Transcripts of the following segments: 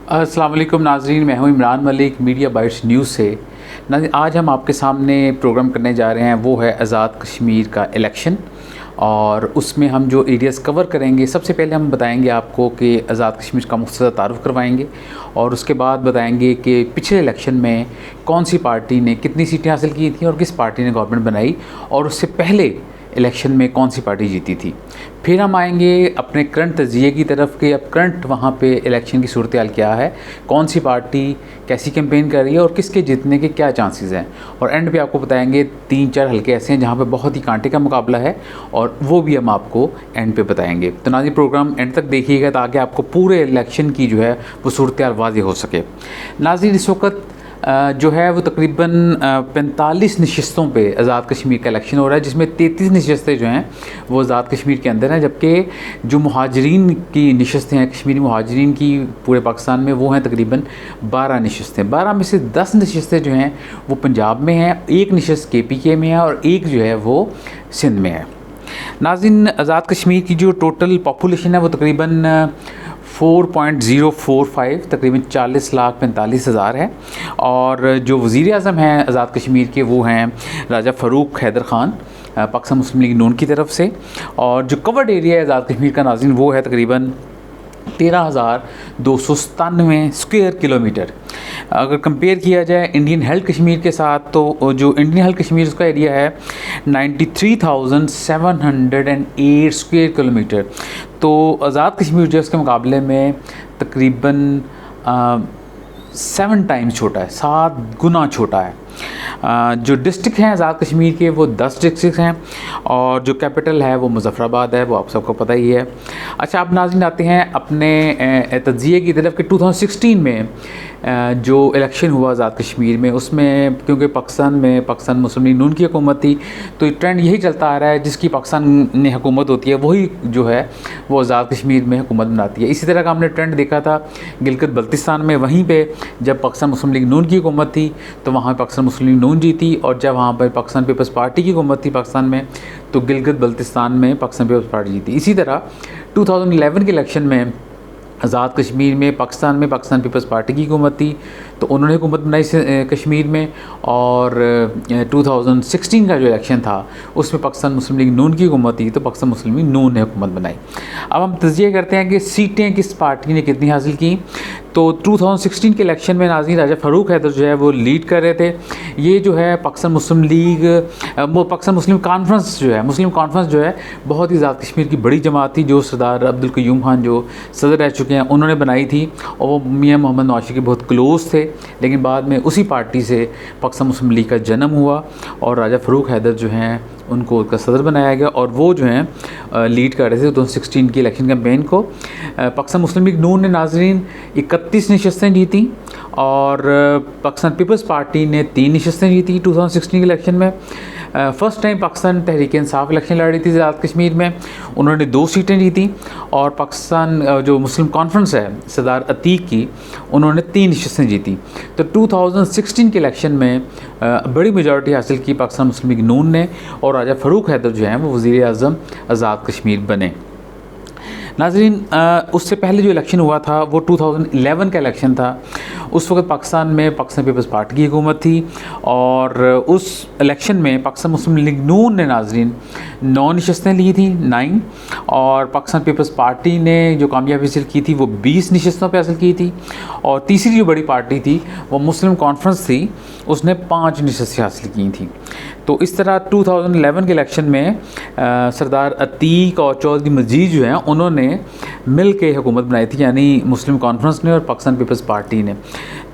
अस्सलाम वालेकुम नाज़रीन, मैं हूं Imran Malik media bytes news से। नाज़रीन, आज हम आपके सामने प्रोग्राम करने जा रहे हैं वो है आज़ाद कश्मीर का इलेक्शन, और उसमें हम जो एरियाज़ कवर करेंगे, सबसे पहले हम बताएंगे आपको कि आज़ाद कश्मीर का मुख्तसर तारुफ़ करवाएंगे, और उसके बाद बताएंगे कि पिछले इलेक्शन में कौन सी पार्टी ने कितनी सीटें हासिल की थी और किस पार्टी ने गवर्नमेंट बनाई, और उससे पहले इलेक्शन में कौन सी पार्टी जीती थी। फिर हम आएंगे अपने करंट तजिए की तरफ कि अब करंट वहाँ पे इलेक्शन की सूरत हाल क्या है, कौन सी पार्टी कैसी कैंपेन कर रही है और किसके जीतने के क्या चांसेस हैं। और एंड पे आपको बताएंगे 3-4 हल्के ऐसे हैं जहाँ पे बहुत ही कांटे का मुकाबला है, और वो भी हम आपको एंड पे बताएंगे। तो नाज़रीन, प्रोग्राम एंड तक देखिएगा ताकि आपको पूरे इलेक्शन की जो है वो सूरत हाल वाज़ेह हो सके। नाज़रीन, इस वक्त जो है वो तकरीबन 45 नशस्तों पे आज़ाद कश्मीर का इलेक्शन हो रहा है, जिसमें 33 नशस्तें जो हैं वो आज़ाद कश्मीर के अंदर हैं, जबकि जो मुहाजिरीन की नशस्तें हैं कश्मीरी मुहाजिरीन की पूरे पाकिस्तान में, वो हैं तकरीबन 12 नशस्तें। 12 में से 10 नशस्तें जो हैं वो पंजाब में हैं, एक नशस्त KPK में है और एक जो है वो सिंध में है। नाज़रीन, आज़ाद कश्मीर की जो टोटल पॉपुलेशन है वो तकरीबन 4.045 तकरीबन 40,45,000 है, और जो वज़ीर आज़म हैं आज़ाद कश्मीर के वो हैं राजा फ़ारूक हैदर ख़ान, पाकिस्तान मुस्लिम लीग नून की तरफ से। और जो कवर्ड एरिया है आज़ाद कश्मीर का नाज़रीन वो है तकरीबन 13,297 स्क्वायर किलोमीटर। अगर कंपेयर किया जाए इंडियन हेल्थ कश्मीर के साथ, तो जो इंडियन हेल्थ कश्मीर उसका एरिया है 93,708 स्क्वायर किलोमीटर। तो आज़ाद कश्मीर जो है उसके मुकाबले में तकरीबन 7 टाइम्स छोटा है, 7 गुना छोटा है। जो डिस्ट्रिक्ट हैं आज़ाद कश्मीर के वो 10 डिस्ट्रिक्ट हैं, और जो कैपिटल है वो मुज़फ़्फ़राबाद है, वो आप सबको पता ही है। अच्छा, अब नाज़रीन आते हैं अपने तज्ज़िये की तरफ कि 2016 में जो इलेक्शन हुआ आज़ाद कश्मीर में, उसमें क्योंकि पाकिस्तान मुस्लिम लीग नून की हुकूमत थी, तो ट्रेंड यही चलता आ रहा है जिसकी पाकिस्तान में हुकूमत होती है वही जो है वो आज़ाद कश्मीर में हुकूमत बनाती है। इसी तरह का हमने ट्रेंड देखा था गिलगित बल्तिस्तान में, वहीं पे जब पाकिस्तान मुस्लिम लीग नून की हुकूमत थी तो वहाँ पाकिस्तान मुस्लिम लीग नून जीती, और जब वहाँ पर पाकिस्तान पीपल्स पार्टी की हुकूमत थी पाकिस्तान में, तो गिलगित बल्तिस्तान में पाकिस्तान पीपल्स पार्टी जीती। इसी तरह 2011 के इलेक्शन में आज़ाद कश्मीर में पाकिस्तान पीपल्स पार्टी की हुकूमत थी, तो उन्होंने हुकूमत बनाई कश्मीर में। और 2016 का जो इलेक्शन था उसमें पाकिस्तान मुस्लिम लीग नून की हुकूमत थी, तो पाकिस्तान मुस्लिम लीग नून ने हुकूमत बनाई। अब हम तज्ज़िया करते हैं कि सीटें किस पार्टी ने कितनी हासिल की। तो 2016 के इलेक्शन में नाज़रीन राजा फ़ारूक हैदर जो है वो लीड कर रहे थे। ये जो है पाकिस्तान मुस्लिम लीग वो पाकिस्तान मुस्लिम कॉन्फ्रेंस जो है, मुस्लिम कॉन्फ्रेंस जो है बहुत ही आज़ाद कश्मीर की बड़ी जमात थी, जो सरदार अब्दुल क़य्यूम खान जो सदर रह चुके हैं उन्होंने बनाई थी, और वो मियाँ मोहम्मद नवाज शरीफ के बहुत क्लोज़ थे। लेकिन बाद में उसी पार्टी से पाकिस्तान मुस्लिम लीग का जन्म हुआ, और राजा फ़ारूक हैदर जो हैं उनको उसका सदर बनाया गया, और वो जो हैं लीड कर रहे थे 2016 की इलेक्शन कैंपेन को। पाकिस्तान मुस्लिम लीग नून ने नाज़रीन 31 नशस्तें जीती, और पाकिस्तान पीपल्स पार्टी ने 3 नशस्तें जीती 2016 के इलेक्शन में। First time Pakistan Tehreek Insaf election लड़ रही थी आज़ाद कश्मीर में, उन्होंने 2 सीटें जीती, और पाकिस्तान जो मुस्लिम कॉन्फ्रेंस है सरदार अतीक की, उन्होंने 3 नशस्तें जीती। तो 2016 के इलेक्शन में बड़ी मेजॉरिटी हासिल की पाकिस्तान मुस्लिम लीग नून ने, और राजा फ़ारूक हैदर जो हैं वो वज़ीर आज़म आज़ाद कश्मीर बने। नाज़रीन, उससे पहले जो इलेक्शन हुआ था वो 2011 का इलेक्शन था। उस वक्त पाकिस्तान में पाकिस्तान पीपल्स पार्टी की हुकूमत थी, और उस इलेक्शन में पाकिस्तान मुस्लिम लीग नून ने नाज़रीन 9 नशस्तें ली थी, 9, और पाकिस्तान पीपल्स पार्टी ने जो कामयाबी हासिल की थी वो 20 नशस्तों पर हासिल की थी, और तीसरी जो बड़ी पार्टी थी वो मुस्लिम कॉन्फ्रेंस थी, उसने 5 नशस्तें हासिल की थी। तो इस तरह 2011 के इलेक्शन में सरदार अतीक और चौधरी मजीद जो हैं उन्होंने मिल के हुकूमत बनाई थी, यानी मुस्लिम कॉन्फ्रेंस ने और पाकिस्तान पीपल्स पार्टी ने।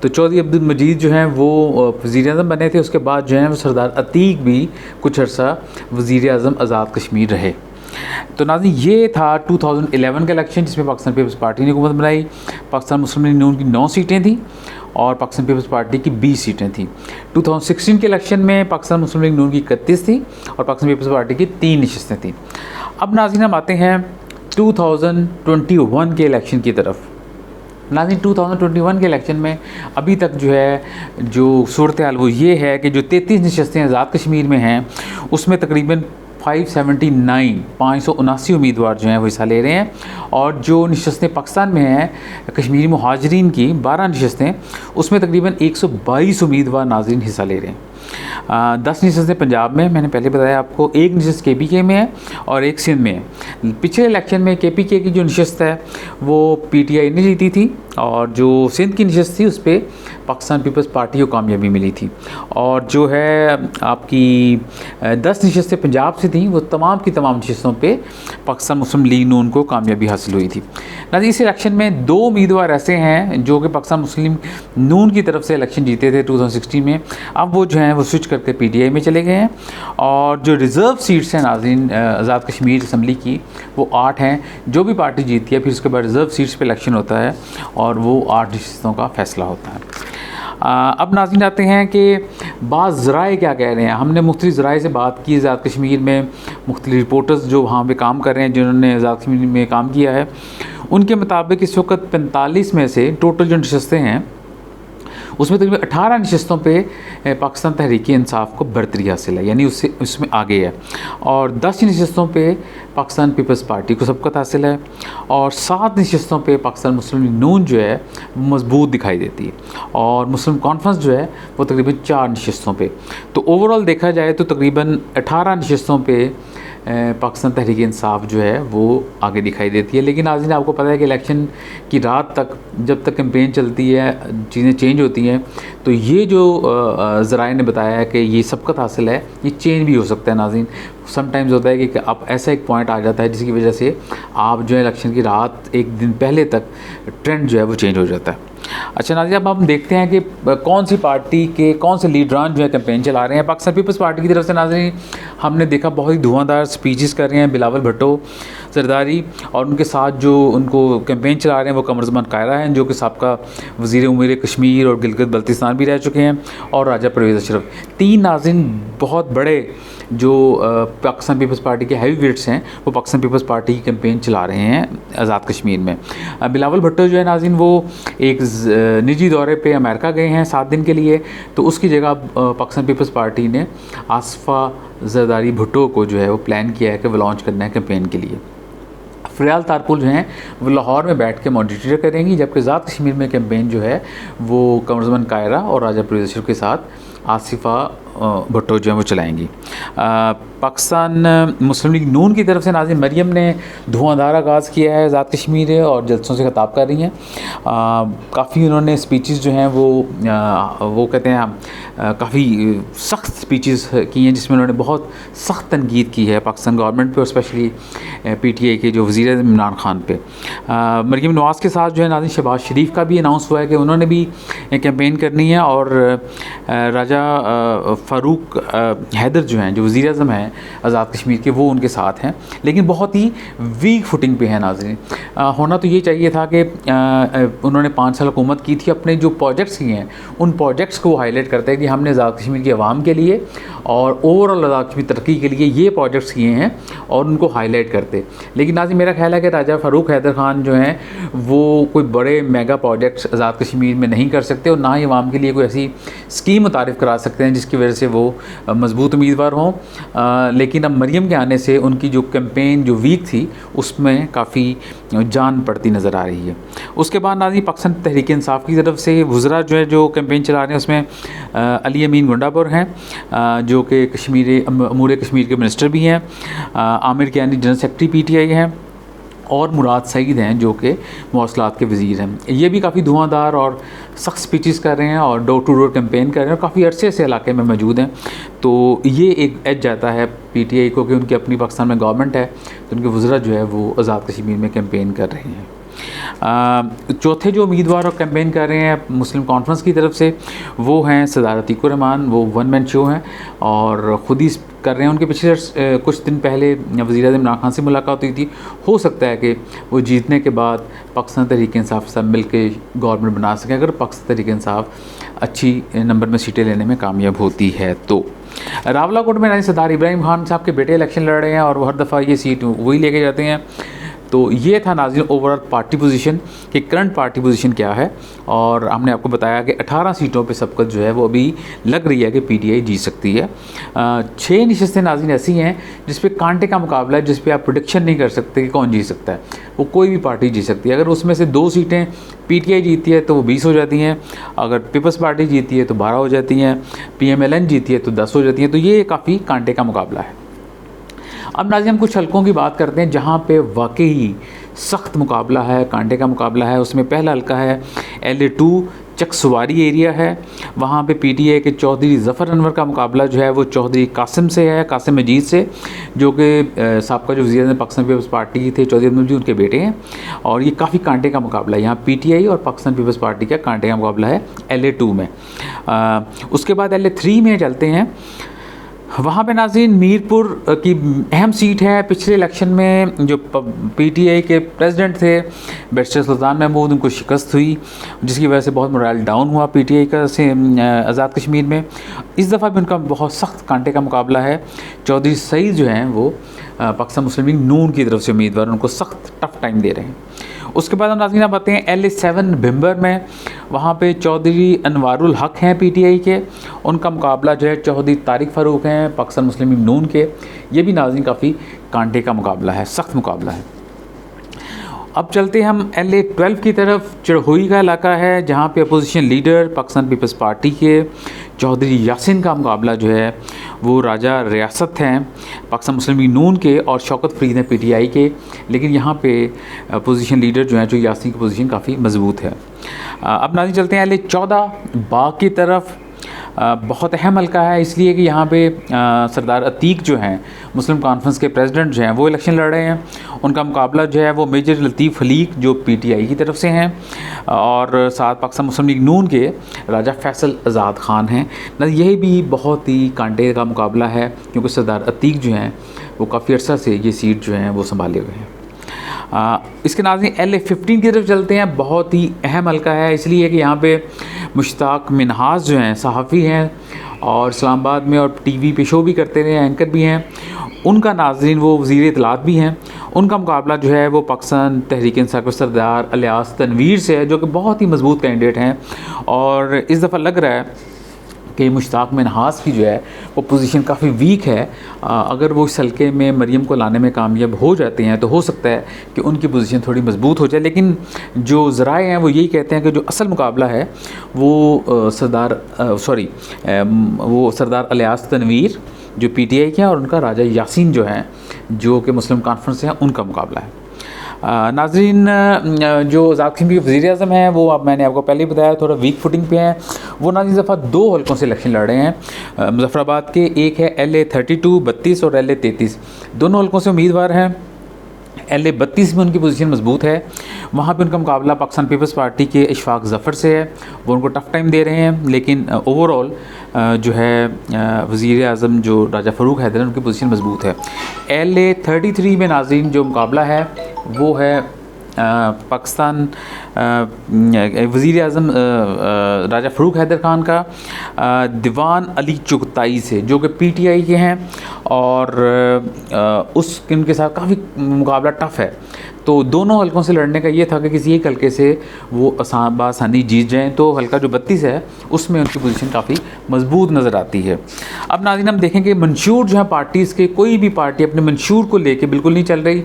तो चौधरी अब्दुल मजीद जो हैं वो वज़ीर आज़म बने थे, उसके बाद जो हैं वो सरदार अतीक भी कुछ अर्सा वज़ीर आज़म आज़ाद कश्मीर रहे। तो नाज़रीन, ये था 2011 का इलेक्शन जिसमें पाकिस्तान पीपल्स पार्टी ने हुकूमत बनाई। पाकिस्तान मुस्लिम लीग नून की 9 सीटें थी, और पाकिस्तान पीपल्स पार्टी की 20 सीटें थी। 2016 के इलेक्शन में पाकिस्तान मुस्लिम लीग नून की 31 थी, और पाकिस्तान पीपल्स पार्टी की 3 नशस्तें थी। अब नाज़रीन, हम आते हैं 2021 के इलेक्शन की तरफ। नाज़रीन, 2021 के इलेक्शन में अभी तक जो है जो सूरत हाल वो ये है कि जो 33 नशस्तें आज़ाद कश्मीर में हैं उसमें तकरीबन 579 उम्मीदवार जो हैं वो हिस्सा ले रहे हैं। और जो नशस्तें पाकिस्तान में हैं कश्मीरी मुहाजिरीन की 12 नशस्तें, उसमें तकरीबन 122 उम्मीदवार नाज़रीन हिस्सा ले रहे हैं। 10 नशस्तें पंजाब में, मैंने पहले बताया आपको, एक नशस्त KPK में है और एक सिंध में है। पिछले इलेक्शन में KPK की जो नशस्त है वो PTI ने जीती थी, और जो सिंध की नशस्त थी उस पर पाकिस्तान पीपल्स पार्टी को कामयाबी मिली थी। और जो है आपकी 10 नशस्तें पंजाब से थी, वो तमाम की तमाम नशस्तों पे पाकिस्तान मुस्लिम लीग नून को कामयाबी हासिल हुई थी। नाज़रीन, इस इलेक्शन में 2 उम्मीदवार ऐसे हैं जो कि पाकिस्तान मुस्लिम नून की तरफ से इलेक्शन जीते थे 2016 में, अब वो जो हैं वो स्विच करके PTI में चले गए हैं। और जो रिज़र्व सीट्स हैं नाज़रीन आज़ाद कश्मीर असम्बली की, वो 8 हैं। जो भी पार्टी जीतती है फिर उसके बाद रिज़र्व सीट्स पे इलेक्शन होता है और वो 8 नशस्तों का फ़ैसला होता है। अब नाज़रीन आते हैं कि बाज़ ज़राए क्या कह रहे हैं। हमने मुख्तलिफ़ ज़राए से बात की, आज़ाद कश्मीर में मुख्तलिफ़ रिपोर्टर्स जो वहाँ पे काम कर रहे हैं, जिन्होंने आज़ाद कश्मीर में काम किया है, उनके मुताबिक इस वक्त 45 में से टोटल जो नशस्तें हैं उसमें तकरीबन 18 नशस्तों पे पाकिस्तान तहरीक इंसाफ को बरतरी हासिल है, यानी उसमें आगे है। और 10 नशस्तों पे पाकिस्तान पीपल्स पार्टी को सबकत हासिल है, और 7 नशस्तों पे पाकिस्तान मुस्लिम लीग नून जो है मजबूत दिखाई देती है, और मुस्लिम कॉन्फ्रेंस जो है वो तकरीबन 4 नशस्तों पे। तो ओवरऑल देखा जाए तो तकरीबन 18 नशस्तों पे पाकिस्तान तहरीक इंसाफ जो है वो आगे दिखाई देती है। लेकिन नाज़रीन, आपको पता है कि इलेक्शन की रात तक, जब तक कैंपेन चलती है, चीज़ें चेंज होती हैं। तो ये जो ज़राए ने बताया है कि ये सबकत हासिल है, ये चेंज भी हो सकता है नाज़रीन। समटाइम्स होता है कि अब ऐसा एक पॉइंट आ जाता है जिसकी वजह से आप जो है इलेक्शन की रात एक दिन पहले तक ट्रेंड जो है वो चेंज हो जाता है। अच्छा नाज़रीन, अब हम देखते हैं कि कौन सी पार्टी के कौन से लीडरान जो है कैंपेन चला रहे हैं। पाकिस्तान पीपल्स पार्टी की तरफ से नाज़रीन हमने देखा बहुत ही धुआंधार स्पीचेस कर रहे हैं बिलावल भुट्टो जरदारी, और उनके साथ जो उनको कैंपेन चला रहे हैं वो कमरज़मान कायरा हैं, जो कि साबका वज़ीर उमूर कश्मीर और गिलगित बल्तिस्तान भी रह चुके हैं, और राजा परवेज़ अशरफ। 3 नाज़रीन बहुत बड़े जो पाकिस्तान पीपल्स पार्टी के हैवी वेट्स हैं वो पाकिस्तान पीपल्स पार्टी की कैंपेन चला रहे हैं आज़ाद कश्मीर में। बिलावल भुट्टो जो है नाज़रीन वो एक निजी दौरे पे अमेरिका गए हैं 7 दिन के लिए, तो उसकी जगह पाकिस्तान पीपल्स पार्टी ने आसफ़ा जरदारी भुट्टो को जो है वो प्लान किया है कि वो लॉन्च करना है कैंपेन के लिए। फ़रियाल तारपुल जो हैं वो लाहौर में बैठ के मॉनिटर करेंगी, जबकि आज़ाद कश्मीर में कैंपेन जो है वो कमरज़मान कायरा और राजा परवेज़ अशरफ के साथ आसिफ़ा भुट्टो जो है वो चलाएंगी। पाकिस्तान मुस्लिम लीग नून की तरफ से नाज़रीन मरियम ने धुआंधार आगाज़ किया है आज़ाद कश्मीर है और जलसों से खिताब कर रही हैं। काफ़ी उन्होंने स्पीचेस जो हैं वो कहते हैं काफ़ी सख्त स्पीचेस की हैं, जिसमें उन्होंने बहुत सख्त तनकीद की है पाकिस्तान गवर्नमेंट पे और स्पेशली PTI के जो वज़ीर इमरान ख़ान पे। मरियम नवाज़ के साथ जो है नाज़रीन शहबाज शरीफ का भी अनाउंस हुआ है कि उन्होंने भी कैंपेन करनी है, और राजा फ़ारूक हैदर जो हैं जो वज़ीर आज़म हैं आज़ाद कश्मीर के, वो उनके साथ हैं, लेकिन बहुत ही वीक फुटिंग पे है नाज़रीन। होना तो ये चाहिए था कि उन्होंने 5 साल हुकूमत की थी, अपने जो प्रोजेक्ट्स किए हैं उन प्रोजेक्ट्स को हाईलाइट करते हैं कि हमने आज़ाद कश्मीर की आवाम के लिए और ओवरऑल आज़ाद कश्मीर तरक्की के लिए ये प्रोजेक्ट्स किए हैं और उनको हाईलाइट करते। लेकिन नाज़रीन मेरा ख्याल है कि राजा फ़ारूक हैदर ख़ान जो हैं वो कोई बड़े मेगा प्रोजेक्ट्स आज़ाद कश्मीर में नहीं कर सकते, और ना ही आवाम के लिए कोई ऐसी स्कीम मुतारिफ़ करा सकते हैं जिसकी वजह से वो मजबूत उम्मीदवार हों। लेकिन अब मरियम के आने से उनकी जो कैंपेन जो वीक थी उसमें काफ़ी जान पड़ती नज़र आ रही है। उसके बाद नाज़रीन पाकिस्तान तहरीक इंसाफ की तरफ से वज़रा जो है जो कैंपेन चला रहे हैं उसमें अली अमीन गुंडापुर हैं जो कि अमूर कश्मीर के मिनिस्टर भी हैं, Aamir Kiani general secretary PTI हैं, और मुराद सईद हैं जो कि मवासलात के वज़ीर हैं। ये भी काफ़ी धुआंधार और सख्त स्पीचेस कर रहे हैं और डोर टू डोर कैंपेन कर रहे हैं और काफ़ी अरसे से इलाके में मौजूद हैं। तो ये एक एज जाता है PTI को कि उनकी अपनी पाकिस्तान में गवर्नमेंट है, तो उनके वज़रा जो है वो आज़ाद कश्मीर में कैंपेन कर रहे हैं। चौथे जो उम्मीदवार और कैंपेन कर रहे हैं मुस्लिम कॉन्फ्रेंस की तरफ से वो हैं सरदार अतीकुर रहमान, वो 1 मैन शो हैं और ख़ुद ही कर रहे हैं। उनके पिछले कुछ दिन पहले वज़ीर-ए-आज़म इमरान खान से मुलाकात हुई थी। हो सकता है कि वो जीतने के बाद पाकिस्तान तहरीक इंसाफ सब मिल के गवर्नमेंट बना सकें, अगर पाकिस्तान तहरीक इंसाफ अच्छी नंबर में सीटें लेने में कामयाब होती है। तो रावलाकोट में सरदार इब्राहिम खान साहब के बेटे इलेक्शन लड़ रहे हैं और वो हर दफ़ा ये सीट वही लेके जाते हैं। तो ये था नाज़रीन ओवरऑल पार्टी पोजीशन कि करंट पार्टी पोजीशन क्या है, और हमने आपको बताया कि 18 सीटों पे सबकत जो है वो अभी लग रही है कि पीटीआई जीत सकती है। 6 नशिस्तें नाज़रीन ऐसी हैं जिस पे कांटे का मुकाबला है, जिस पे आप प्रेडिक्शन नहीं कर सकते कि कौन जीत सकता है, वो कोई भी पार्टी जीत सकती है। अगर उसमें से 2 सीटें पीटीआई जीतती है तो वो 20 हो जाती हैं, अगर पीपल्स पार्टी जीतती है तो 12 हो जाती हैं, पीएमएलएन जीतती है तो 10 हो जाती हैं। तो ये काफ़ी कांटे का मुकाबला है। अब नाज़रीन हम कुछ हलकों की बात करते हैं जहाँ पे वाकई सख्त मुकाबला है, कांटे का मुकाबला है। उसमें पहला हलका है LA2 चकसवारी एरिया है। वहाँ पे पीटीआई के चौधरी ज़फ़र अनवर का मुकाबला जो है वो चौधरी कासिम से है, कासिम मजीद से, जो कि साबका जो वज़ीर पाकिस्तान पीपल्स पार्टी थे चौधरी अब्दुल मजीद उनके बेटे हैं। और ये काफ़ी कांटे का मुकाबला है। यहाँ पीटीआई और पाकिस्तान पीपल्स पार्टी का कांटे का मुकाबला है LA2 में। उसके बाद LA3 में चलते हैं। वहाँ पे नाज़रीन मीरपुर की अहम सीट है। पिछले इलेक्शन में जो पीटीआई के प्रेसिडेंट थे बैरिस्टर सुल्तान महमूद, उनको शिकस्त हुई, जिसकी वजह से बहुत मोरल डाउन हुआ पीटीआई का से आज़ाद कश्मीर में। इस दफ़ा भी उनका बहुत सख्त कांटे का मुकाबला है। चौधरी सईद जो हैं वो पाकिस्तान मुस्लिम लीग नून की तरफ से उम्मीदवार, उनको सख्त टफ टाइम दे रहे हैं। उसके बाद हम नाज़रीन आप आते हैं LA7 भिम्बर में। वहाँ पे चौधरी अनवारुल हक हैं पीटीआई के, उनका मुकाबला जो है चौधरी तारिक फ़ारूक हैं पाकिस्तान मुस्लिम लीग नून के। ये भी नाज़रीन काफ़ी कांटे का मुकाबला है, सख्त मुकाबला है। अब चलते हैं हम LA12 की तरफ। चढ़ोई का इलाका है जहाँ पे opposition leader Pakistan Peoples Party के चौधरी यासिन का मुकाबला जो है वो राजा रियासत हैं पाकिस्तान मुस्लिम लीग नून के, और शौकत फरीद हैं पीटीआई के। लेकिन यहाँ पे अपोजिशन लीडर जो हैं जो यासिन की पोजीशन काफ़ी मजबूत है। अब नाज़रीन चलते हैं LA14 बाग की तरफ। बहुत अहम हल्का है इसलिए कि यहाँ पे सरदार अतीक जो हैं मुस्लिम कॉन्फ्रेंस के प्रेसिडेंट जो हैं वो इलेक्शन लड़ रहे हैं। उनका मुकाबला जो है वो मेजर लतीफ़ हलीक जो पीटीआई की तरफ से हैं, और साथ पाकिस्तान मुस्लिम लीग नून के राजा फैसल आज़ाद ख़ान हैं। यही भी बहुत ही कांटे का मुकाबला है क्योंकि सरदार अतीक जो हैं वो काफ़ी अर्सा से ये सीट जो हैं वो संभाले हुए हैं। इसके नाज़रीन LA15 की तरफ चलते हैं। बहुत ही अहम हल्का है इसलिए कि यहाँ पे मुश्ताक मिनहास जो हैं सहाफ़ी हैं और इस्लामाबाद में और टीवी पे शो भी करते रहे, एंकर भी हैं। उनका नाज़रीन वो वज़ीर इत्तलात भी हैं। उनका मुकाबला जो है वो पाकिस्तान तहरीक इंसाफ के सरदार अलियास तनवीर से है, जो कि बहुत ही मजबूत कैंडिडेट हैं। और इस दफ़ा लग रहा है कि मुश्ताक मिनहास की जो है वो पोजीशन काफ़ी वीक है। अगर वो इस हल्के में मरीम को लाने में कामयाब हो जाते हैं तो हो सकता है कि उनकी पोजीशन थोड़ी मजबूत हो जाए। लेकिन जो ज़राए हैं वो यही कहते हैं कि जो असल मुकाबला है वो सरदार अलियास तनवीर जो पीटीआई के हैं और उनका राजा यासीन जो हैं जो कि मुस्लिम कॉन्फ्रेंस हैं उनका मुकाबला है। नाज़रीन जो आज़ाद कश्मीर के वज़ीर-ए-आज़म हैं वो अब मैंने आपको पहले ही बताया थोड़ा वीक फुटिंग पे हैं। वो नाज़रीन दफ़ा 2 हल्कों से इलेक्शन लड़ रहे हैं मुज़फ़्फ़राबाद के। एक है LA32 32 और LA33, दोनों हल्कों से उम्मीदवार हैं। LA32 में उनकी पोजीशन मजबूत है। वहाँ पे उनका मुकाबला पाकिस्तान पीपल्स पार्टी के इशफाक ज़फ़र से है, वो उनको टफ़ टाइम दे रहे हैं। लेकिन ओवरऑल जो है वज़ीर-ए-आज़म जो राजा फ़ारूक हैदर हैं उनकी पोजीशन मजबूत है। LA33 में नाज़रीन जो मुकाबला है वो है पाकिस्तान वज़ीर-ए-आज़म राजा फ़ारूक हैदर ख़ान का दीवान अली चुगताई से, जो कि पीटीआई के हैं और उनके साथ काफ़ी मुकाबला टफ़ है। तो दोनों हल्कों से लड़ने का ये था कि किसी एक हल्के से वो आसानी जीत जाएँ। तो हल्का जो 32 है उसमें उनकी पोजीशन काफ़ी मजबूत नज़र आती है। अब नाज़रीन हम देखें कि मंशूर जो है पार्टीज़ के, कोई भी पार्टी अपने मंशूर को लेके बिल्कुल नहीं चल रही।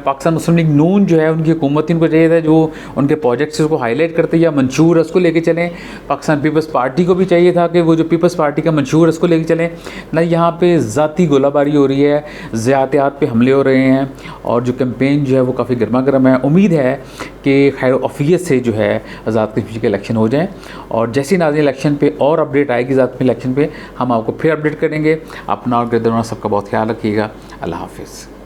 पाकिस्तान मुस्लिम लीग नून जो है उनकी हुकूमत इनको चाहिए था जो उनके प्रोजेक्ट्स उसको हाईलाइट करते या मंशूर उसको लेके चलें। पाकिस्तान पीपल्स पार्टी को भी चाहिए था कि वो जो पीपल्स पार्टी का मंशूर उसको लेके चलें। ना यहाँ पे ज़ाती गोलाबारी हो रही है, ज़्यादतियात पे हमले हो रहे हैं और जो कैंपेन जो है वो काफ़ी गर्मा गर्म है। उम्मीद है कि खैर ऑफियत से जो है आज़ाद कश्मीर के इलेक्शन हो जाएं और जैसी नाज़रीन इलेक्शन पे और अपडेट आएगी आज़ाद कश्मीर इलेक्शन पे हम आपको फिर अपडेट करेंगे। अपना और गिरदोना सबका बहुत ख्याल रखिएगा। अल्लाह हाफिज़।